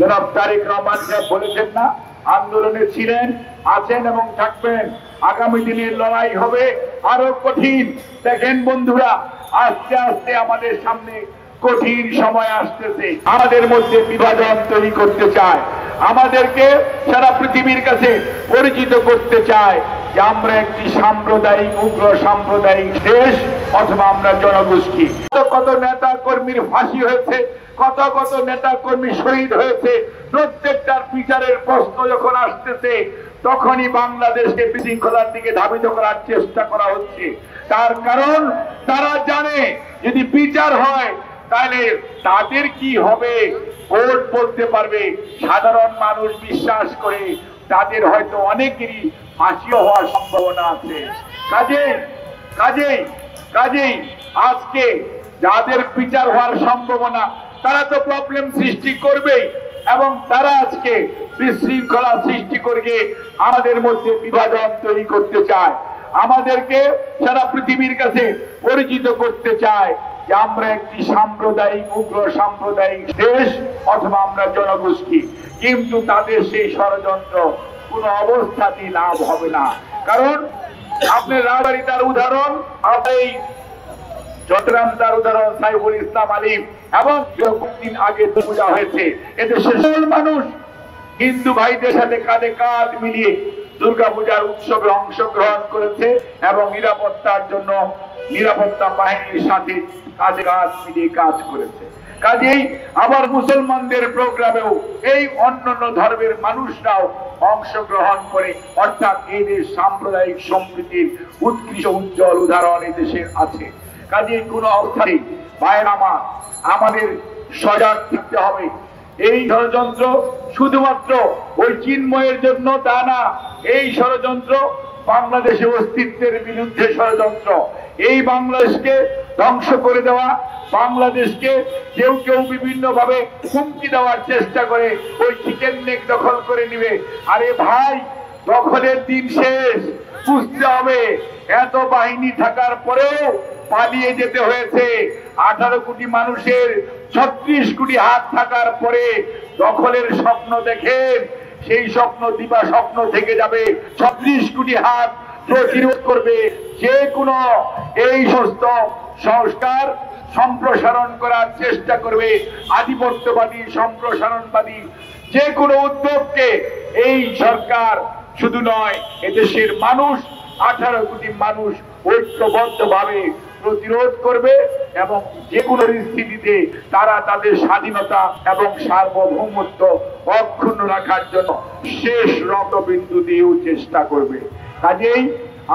জনাব তারেক রহমান সাহেব বলেছেন না, আন্দোলনে ছিলেন, আছেন এবং থাকবেন। আগামী দিনের লড়াই হবে আরো কঠিন। দেখেন বন্ধুরা, আস্তে আস্তে আমাদের সামনে কঠিন সময় আসতেছে। আমাদের মধ্যে বিভাজন তৈরি করতে চায়, আমাদেরকে সারা পৃথিবীর কাছে পরিচিত করতে চায় যে আমরা একটি সাম্প্রদায়িক, উগ্র সাম্প্রদায়িক দেশ অথবা আমরা জনগোষ্ঠী। কত নেতা কর্মীর ফাঁসি হয়েছে, কত কত নেতা কর্মী শহীদ হয়েছে। প্রত্যেকটার বিচারের প্রশ্ন যখন আসতেছে, তখনই বাংলাদেশকে বিশৃঙ্খলার দিকে ধাবিত করার চেষ্টা করা হচ্ছে। তার কারণ তারা জানে যদি বিচার হয় তাহলে তাদের কি হবে কোর্ট বলতে পারবে। সাধারণ মানুষ বিশ্বাস করে তাদের হয়তো অনেকেরই ফাঁসিও হওয়ার সম্ভাবনা আছে। কাজেই আজকে যাদের বিচার হওয়ার সম্ভাবনা, তারা তো প্রবলেম সৃষ্টি করবেই এবং তারা আজকে বিশৃঙ্খলা সৃষ্টি করে আমাদের মধ্যে বিভাজন তৈরি করতে চায়, আমাদেরকে সারা পৃথিবীর কাছে পরিচিত করতে চায় যে আমরা একটি সাম্প্রদায়িক, উগ্র সাম্প্রদায়িক দেশ অথবা আমরা জনগোষ্ঠী। কিন্তু তাদের সেই ষড়যন্ত্র কোন অবস্থাতেই লাভ হবে না। কারণ আপনি রাজবাড়ী তার উদাহরণ, আপনি চট্টগ্রাম তার উদাহরণ, সাইফুল ইসলাম আলিম, এবং কয়েকদিন আগে পূজা হয়েছে। এদেশের সকল মানুষ হিন্দু ভাইদের সাথে কাঁধে কাঁধ মিলিয়ে দুর্গাপূজার উৎসবে অংশগ্রহণ করেছে এবং নিরাপত্তার জন্য নিরাপত্তা বাহিনীর সাথে কাঁধে কাঁধ মিলিয়ে কাজ করেছে। কাজেই আবার মুসলমানদের প্রোগ্রামেও এই অন্যান্য ধর্মের মানুষরাও অংশগ্রহণ করে, অর্থাৎ এই দেশ সাম্প্রদায়িক সম্প্রীতির উৎকৃষ্ট উজ্জ্বল উদাহরণ এই দেশের আছে। কাজেই কোনো অবস্থায় ভাইয়েরা আমাদের সজাগ থাকতে হবে। এই ষড়যন্ত্র শুধুমাত্র ওই চিন্ময়ের জন্য তা না, এই ষড়যন্ত্র বাংলাদেশের অস্তিত্বের বিরুদ্ধে ষড়যন্ত্র। এই বাংলাদেশকে ধ্বংস করে দেওয়া, বাংলাদেশকে কেউ কেউ বিভিন্ন ভাবে হুমকি দেওয়ার চেষ্টা করে ওই চিকেন নেক দখল করে নিবে। আরে ভাই, দখলের দিন শেষ। বুঝতে হবে এত বাহিনী থাকার পরেও পালিয়ে যেতে হয়েছে। 18 কোটি মানুষের 36 কোটি হাত থাকার পরে দখলের স্বপ্ন দেখেন, সেই স্বপ্ন দিবা স্বপ্ন থেকে যাবে। 36 কোটি হাত প্রতিরোধ করবে যে কোনো এই সমস্ত সংস্কার সম্প্রসারণ করার চেষ্টা করবে। আধিপত্যবাদী, সম্প্রসারণবাদী যে কোনো উদ্যোগকে এই সরকার শুধু নয়, এদেশের মানুষ 18 কোটি মানুষ ঐক্যবদ্ধভাবে প্রতিরোধ করবে এবং যে কোনো পরিস্থিতিতে তারা তাদের স্বাধীনতা এবং সার্বভৌমত্ব অক্ষুণ্ণ রাখার জন্য শেষ রক্তবিন্দু দিয়েও চেষ্টা করবে। কাজেই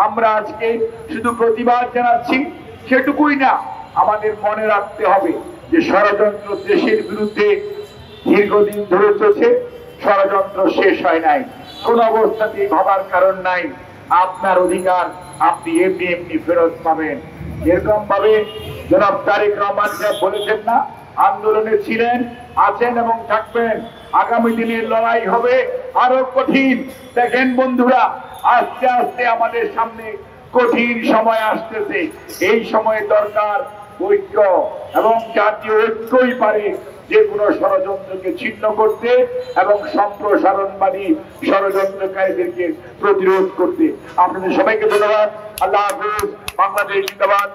আমরা আজকে শুধু প্রতিবাদ জানাচ্ছি সেটুকুই না, আমাদের মনে রাখতে হবে যে ষড়যন্ত্র দেশের বিরুদ্ধে দীর্ঘদিন ধরে চলছে, ষড়যন্ত্র শেষ হয় নাই। কোন অবস্থাতেই ভাবার কারণ নাই আপনার অধিকার আপনি এমনি এমনি ফেরত পাবেন। এরকম ভাবে জনাব তারেক রহমান সাহেব বলেছেন না, আন্দোলনে ছিলেন, আছেন এবং থাকবেন। আগামী দিনের লড়াই হবে আরো কঠিন। দেখেন বন্ধুরা, আস্তে আস্তে আমাদের সামনে কঠিন সময় আসতেছে। এই সময়ে দরকার ঐক্য, এবং জাতীয় ঐক্যই পারে যে কোনো ষড়যন্ত্রকে ছিন্ন করতে এবং সম্প্রসারণবাদী ষড়যন্ত্রকারীদেরকে প্রতিরোধ করতে। আপনাদের সবাইকে ধন্যবাদ। আল্লাহ হাফেজ। বাংলাদেশ জিন্দাবাদ।